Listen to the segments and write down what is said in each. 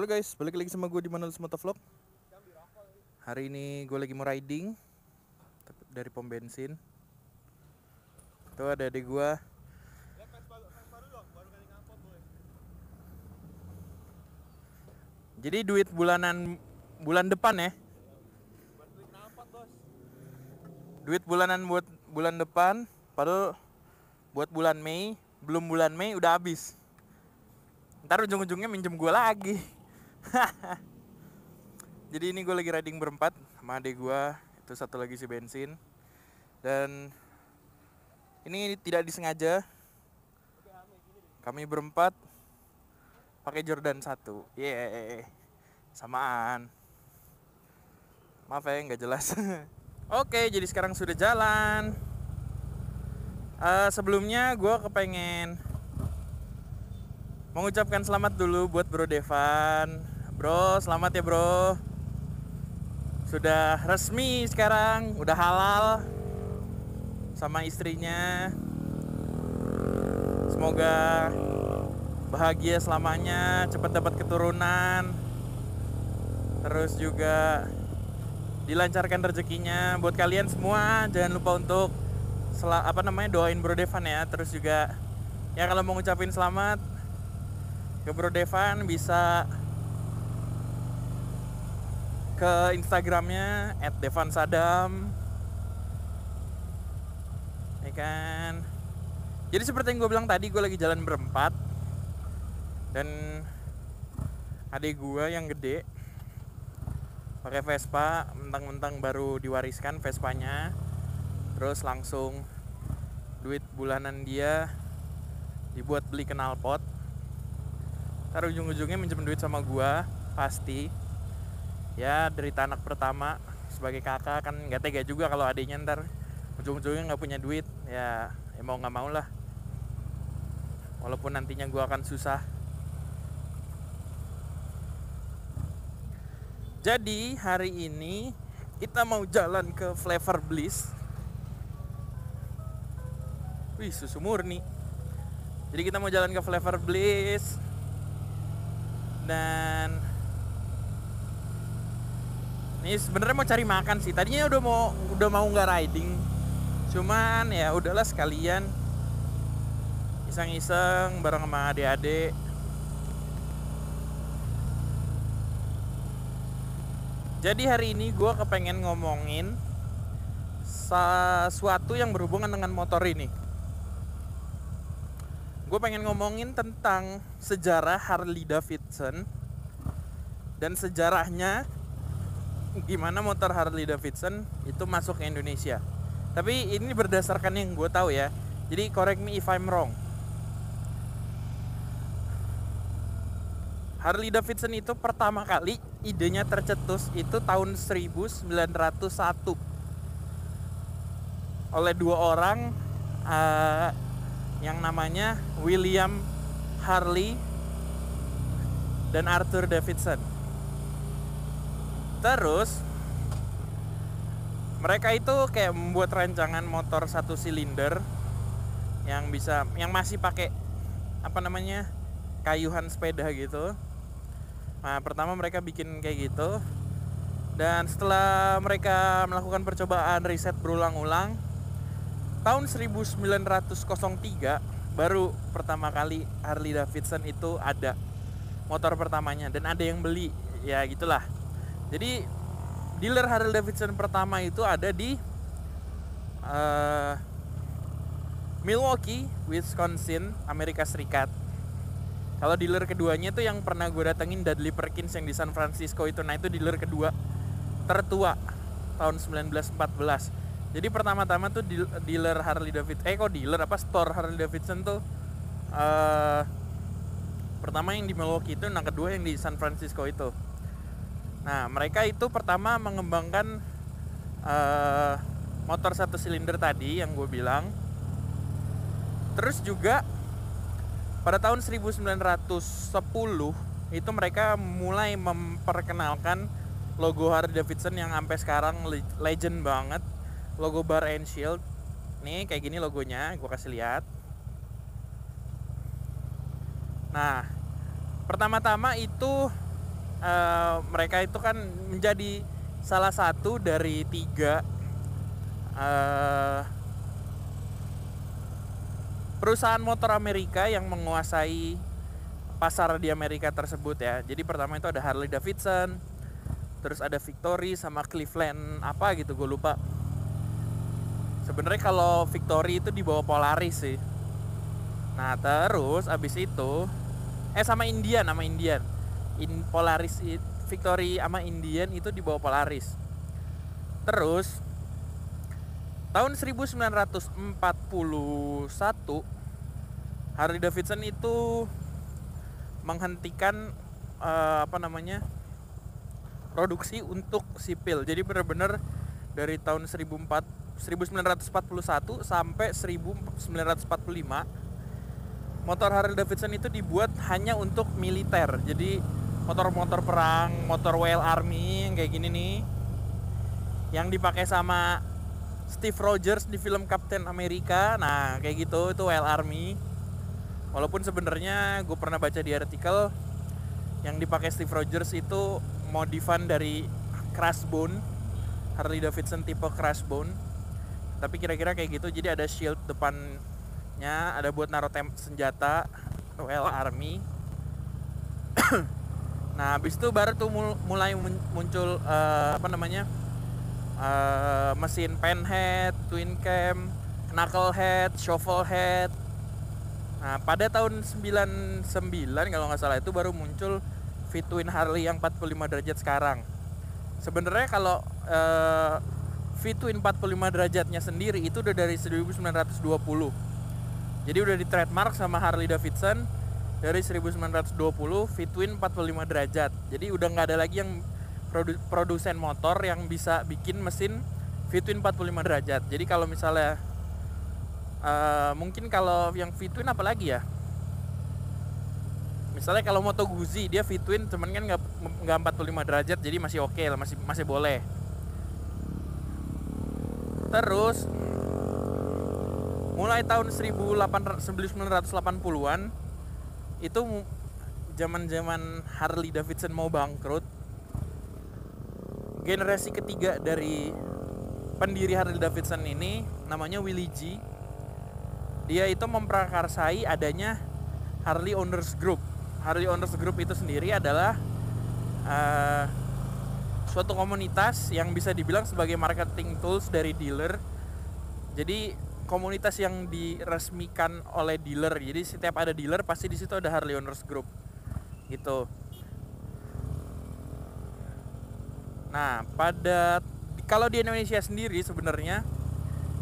Halo guys, balik lagi sama gue di Manus Motovlog. Hari ini gue lagi mau riding dari pom bensin. Tuh ada adik gue. Jadi duit bulan depan ya. Duit bulanan buat bulan depan, padahal buat bulan Mei, belum bulan Mei udah habis. Ntar ujung-ujungnya minjem gue lagi. Jadi ini gue lagi riding berempat sama adik gue. Itu satu lagi si bensin. Dan ini tidak disengaja. Kami berempat pakai Jordan 1. Yeay. Samaan. Maaf ya nggak jelas. Oke, jadi sekarang sudah jalan. Sebelumnya gue kepengen mengucapkan selamat dulu buat Bro Devan. Bro, selamat ya bro. Sudah resmi sekarang, udah halal sama istrinya. Semoga bahagia selamanya, cepat dapat keturunan. Terus juga dilancarkan rezekinya. Buat kalian semua, jangan lupa untuk doain Bro Devan ya. Terus juga ya kalau mau ngucapin selamat ke Bro Devan bisa ke Instagramnya @devansadam, ya kan. Jadi seperti yang gue bilang tadi, gue lagi jalan berempat dan adik gue yang gede pakai Vespa, mentang-mentang baru diwariskan Vespanya, terus langsung duit bulanan dia dibuat beli knalpot. Ntar ujung-ujungnya minjem duit sama gua, pasti. Ya derita anak pertama, sebagai kakak kan nggak tega juga kalau adiknya ntar ujung-ujungnya nggak punya duit. Ya mau nggak mau lah. Walaupun nantinya gua akan susah. Jadi hari ini kita mau jalan ke Flavor Bliss. Wih, susu murni. Jadi kita mau jalan ke Flavor Bliss. Dan ini sebenarnya mau cari makan sih. Tadinya udah mau nggak riding, cuman ya udahlah sekalian iseng-iseng bareng sama adik-adik. Jadi hari ini gue kepengen ngomongin sesuatu yang berhubungan dengan motor ini. Gue pengen ngomongin tentang sejarah Harley Davidson dan sejarahnya gimana motor Harley Davidson itu masuk ke Indonesia. Tapi ini berdasarkan yang gue tahu ya. Jadi correct me if I'm wrong. Harley Davidson itu pertama kali idenya tercetus itu tahun 1901 oleh dua orang, yang namanya William Harley dan Arthur Davidson. Terus mereka itu kayak membuat rancangan motor satu silinder yang masih pakai kayuhan sepeda gitu. Nah, pertama mereka bikin kayak gitu. Dan setelah mereka melakukan percobaan riset berulang-ulang, tahun 1903 baru pertama kali Harley Davidson itu ada motor pertamanya dan ada yang beli. Ya gitulah. Jadi dealer Harley Davidson pertama itu ada di Milwaukee, Wisconsin, Amerika Serikat. Kalau dealer keduanya itu yang pernah gue datengin, Dudley Perkins yang di San Francisco itu. Nah itu dealer kedua tertua tahun 1914. Jadi pertama-tama tuh dealer Harley Davidson, store Harley Davidson tuh pertama yang di Milwaukee itu, nah kedua yang di San Francisco itu. Nah mereka itu pertama mengembangkan motor satu silinder tadi yang gue bilang. Terus juga pada tahun 1910 itu mereka mulai memperkenalkan logo Harley Davidson yang sampai sekarang legend banget. Logo bar and shield. Nih kayak gini logonya, gue kasih lihat. Nah, pertama-tama itu mereka itu kan menjadi salah satu dari 3 perusahaan motor Amerika yang menguasai pasar di Amerika tersebut ya. Jadi pertama itu ada Harley Davidson, terus ada Victory sama Cleveland apa gitu, gue lupa. Sebenarnya kalau Victory itu di bawah Polaris sih. Nah terus abis itu sama Indian, Polaris, Victory sama Indian itu di bawah Polaris. Terus tahun 1941 Harley Davidson itu menghentikan produksi untuk sipil. Jadi benar-benar dari tahun 1941 sampai 1945 motor Harley Davidson itu dibuat hanya untuk militer. Jadi motor-motor perang, motor Royal Army yang kayak gini nih, yang dipakai sama Steve Rogers di film Captain America. Nah kayak gitu, itu Royal Army. Walaupun sebenarnya gue pernah baca di artikel yang dipakai Steve Rogers itu modifan dari Crashbone, Harley Davidson tipe Crashbone. Tapi kira-kira kayak gitu. Jadi ada shield depannya, ada buat naruh senjata Royal Army. Nah habis itu baru tuh mulai muncul mesin penhead, twin cam, knuckle head, shovel head. Nah pada tahun 99 kalau nggak salah itu baru muncul V-twin Harley yang 45 derajat sekarang. Sebenarnya kalau V-twin 45 derajatnya sendiri itu udah dari 1920. Jadi udah di trademark sama Harley Davidson dari 1920 V-twin 45 derajat. Jadi udah nggak ada lagi yang produsen motor yang bisa bikin mesin V-twin 45 derajat. Jadi kalau misalnya mungkin kalau yang V-twin apa lagi ya, misalnya kalau Moto Guzzi dia V-twin cuman kan nggak 45 derajat, jadi masih oke lah, masih boleh. Terus mulai tahun 1980-an itu zaman Harley Davidson mau bangkrut, generasi ketiga dari pendiri Harley Davidson ini namanya Willie G. Dia itu memprakarsai adanya Harley Owners Group. Harley Owners Group itu sendiri adalah suatu komunitas yang bisa dibilang sebagai marketing tools dari dealer. Jadi komunitas yang diresmikan oleh dealer. Jadi setiap ada dealer pasti di situ ada Harley Owners Group gitu. Nah, kalau di Indonesia sendiri sebenarnya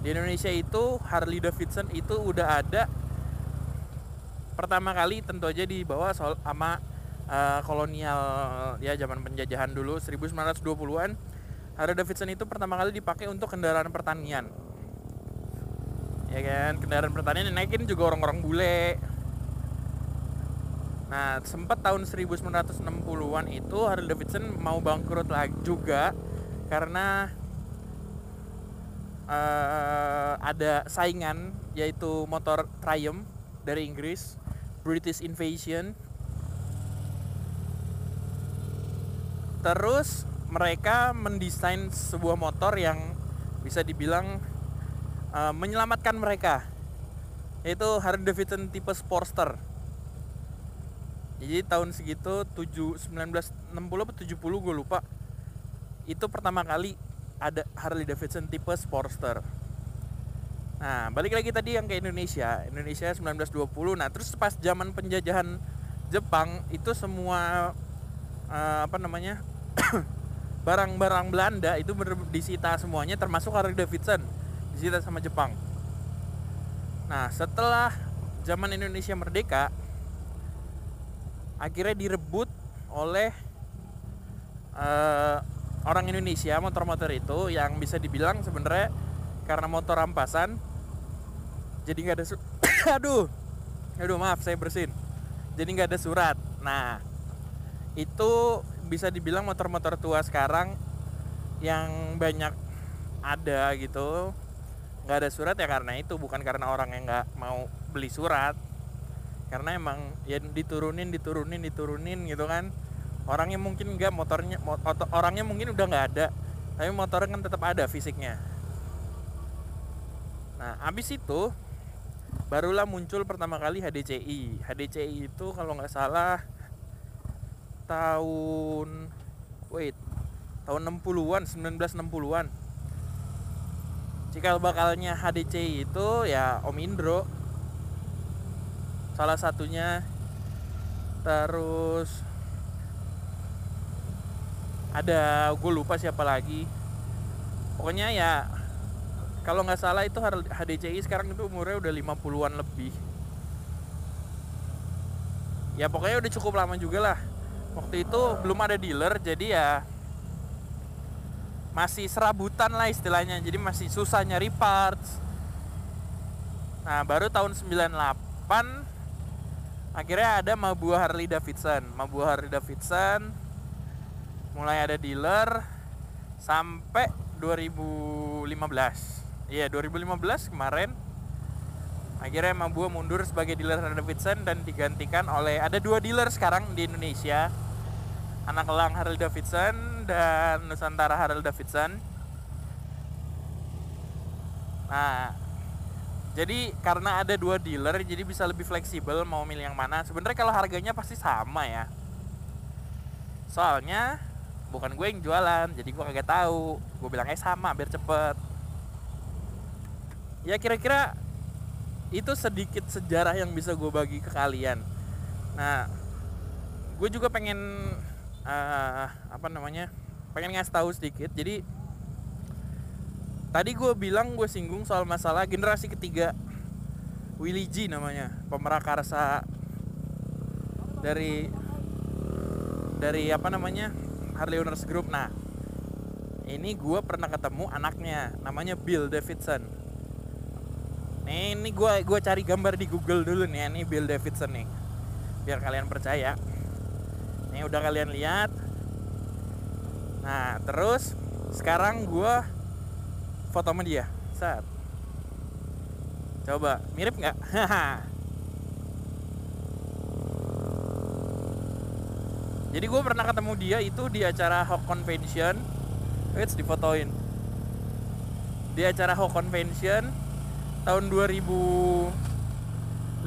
di Indonesia itu Harley Davidson itu udah ada pertama kali tentu aja dibawa sama kolonial ya, zaman penjajahan dulu 1920-an. Harley Davidson itu pertama kali dipakai untuk kendaraan pertanian. Ya kan, kendaraan pertanian yang naikin juga orang-orang bule. Nah, sempat tahun 1960-an itu Harley Davidson mau bangkrut lagi juga karena ada saingan, yaitu motor Triumph dari Inggris, British Invasion. Terus mereka mendesain sebuah motor yang bisa dibilang menyelamatkan mereka, yaitu Harley Davidson tipe Sportster. Jadi tahun segitu 1960 atau 70 gue lupa, itu pertama kali ada Harley Davidson tipe Sportster. Nah balik lagi tadi yang ke Indonesia 1920. Nah terus pas zaman penjajahan Jepang itu semua barang-barang Belanda itu disita semuanya, termasuk Harley Davidson disita sama Jepang. Nah setelah zaman Indonesia merdeka, akhirnya direbut oleh orang Indonesia motor-motor itu, yang bisa dibilang sebenarnya karena motor rampasan jadi nggak ada aduh maaf, saya bersin, jadi nggak ada surat. Nah itu bisa dibilang motor-motor tua sekarang yang banyak ada gitu nggak ada surat ya, karena itu bukan karena orang yang nggak mau beli surat, karena emang ya diturunin gitu kan, Orangnya mungkin enggak, orangnya mungkin udah nggak ada, tapi motornya kan tetap ada fisiknya. Nah, abis itu barulah muncul pertama kali HDCI. HDCI itu kalau nggak salah tahun 60-an, 1960-an. Cikal bakalnya HDCI itu ya Om Indro salah satunya. Terus ada, gue lupa siapa lagi. Pokoknya ya kalau nggak salah itu HDCI sekarang itu umurnya udah 50-an lebih. Ya pokoknya udah cukup lama juga lah. Waktu itu belum ada dealer, jadi ya masih serabutan lah istilahnya. Jadi masih susah nyari parts. Nah baru tahun 98 akhirnya ada Mabuah Harley Davidson. Mulai ada dealer sampai 2015. Iya 2015 kemarin akhirnya Mabuah mundur sebagai dealer Harley Davidson dan digantikan oleh, ada 2 dealer sekarang di Indonesia, Anak Elang Harley Davidson dan Nusantara Harley Davidson. Nah jadi karena ada 2 dealer, jadi bisa lebih fleksibel mau milih yang mana. Sebenarnya kalau harganya pasti sama ya, soalnya bukan gue yang jualan, jadi gue kagak tahu. Gue bilangnya sama biar cepet. Ya kira-kira itu sedikit sejarah yang bisa gue bagi ke kalian. Nah gue juga pengen pengen ngasih tahu sedikit. Jadi tadi gue bilang, gue singgung soal masalah generasi ketiga Willy G namanya, pemerakarsa dari Harley Owners Group. Nah ini gue pernah ketemu anaknya, namanya Bill Davidson. Nih ini gue cari gambar di Google dulu nih. Ini Bill Davidson nih, biar kalian percaya. Nih udah kalian lihat. Nah terus sekarang gue foto sama dia. Set. Coba mirip nggak? Jadi gue pernah ketemu dia itu di acara Hawk Convention. Difotoin di acara Hawk Convention tahun 2015.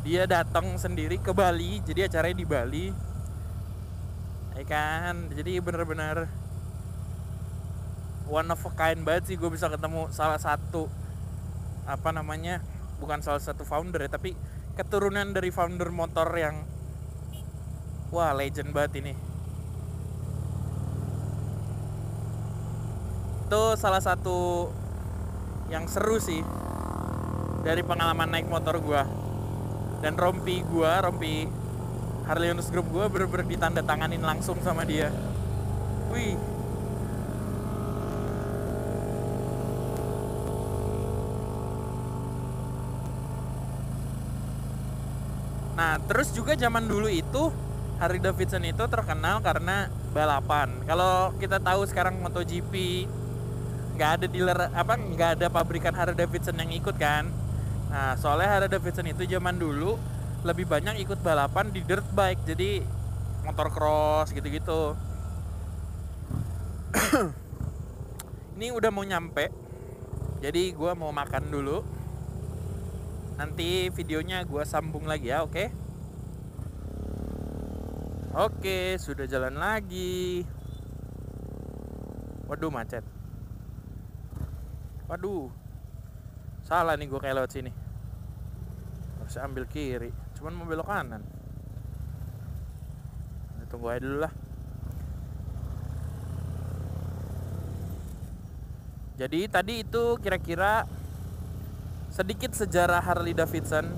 Dia datang sendiri ke Bali, jadi acaranya di Bali, ya kan. Jadi bener-bener one of a kind banget sih. Gue bisa ketemu salah satu bukan salah satu founder ya, tapi keturunan dari founder motor yang wah legend banget ini. Itu salah satu yang seru sih dari pengalaman naik motor gue. Dan rompi Harley Owners Group gue bener-bener ditandatanganin langsung sama dia. Wih. Nah terus juga zaman dulu itu Harley Davidson itu terkenal karena balapan. Kalau kita tahu sekarang MotoGP nggak ada dealer nggak ada pabrikan Harley Davidson yang ikut kan. Nah soalnya Harley Davidson itu zaman dulu lebih banyak ikut balapan di dirt bike, jadi motor cross gitu-gitu. Ini udah mau nyampe, jadi gue mau makan dulu. Nanti videonya gue sambung lagi ya, oke? Oke, sudah jalan lagi. Waduh macet. Waduh, salah nih gue kayak lewat sini. Harusnya ambil kiri, cuman mau belok kanan. Tunggu aja dulu lah. Jadi tadi itu kira-kira sedikit sejarah Harley Davidson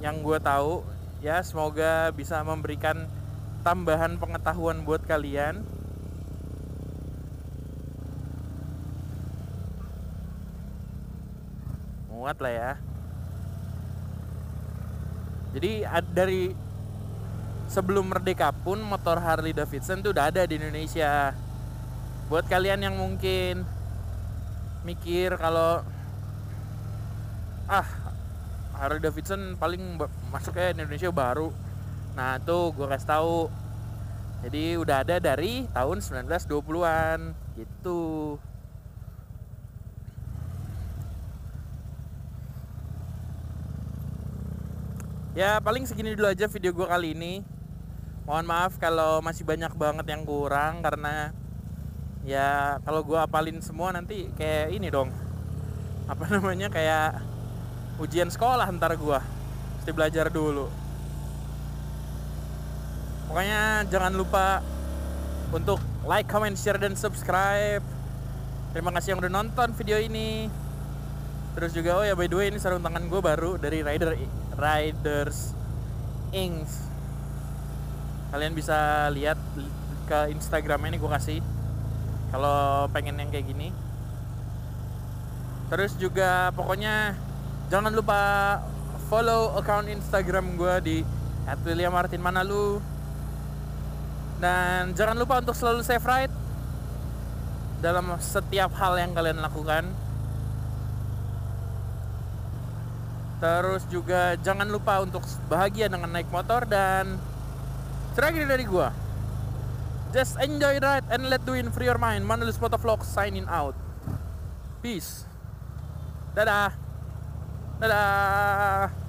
yang gue tahu ya. Semoga bisa memberikan tambahan pengetahuan buat kalian. Muat lah ya. Jadi dari sebelum merdeka pun motor Harley Davidson tuh udah ada di Indonesia. Buat kalian yang mungkin mikir kalau Harley Davidson paling masuknya Indonesia baru, Nah tuh gue kasih tahu. Jadi udah ada dari tahun 1920-an gitu. Ya paling segini dulu aja video gue kali ini. Mohon maaf kalau masih banyak banget yang kurang, karena ya kalau gue apalin semua nanti kayak ini dong, apa namanya, kayak ujian sekolah ntar gue mesti belajar dulu. Pokoknya jangan lupa untuk like, comment, share, dan subscribe. Terima kasih yang udah nonton video ini. Terus juga oh ya, by the way, ini sarung tangan gue baru dari Riders Inc. Kalian bisa lihat ke Instagramnya, ini gue kasih kalau pengen yang kayak gini. Terus juga pokoknya jangan lupa follow account Instagram gue di @williammartinmanalu. Dan jangan lupa untuk selalu safe ride dalam setiap hal yang kalian lakukan. Terus juga jangan lupa untuk bahagia dengan naik motor. Dan terakhir dari gua, just enjoy ride and let do in free your mind. Manulus Motovlog signing out. Peace. Dadah. Dadah.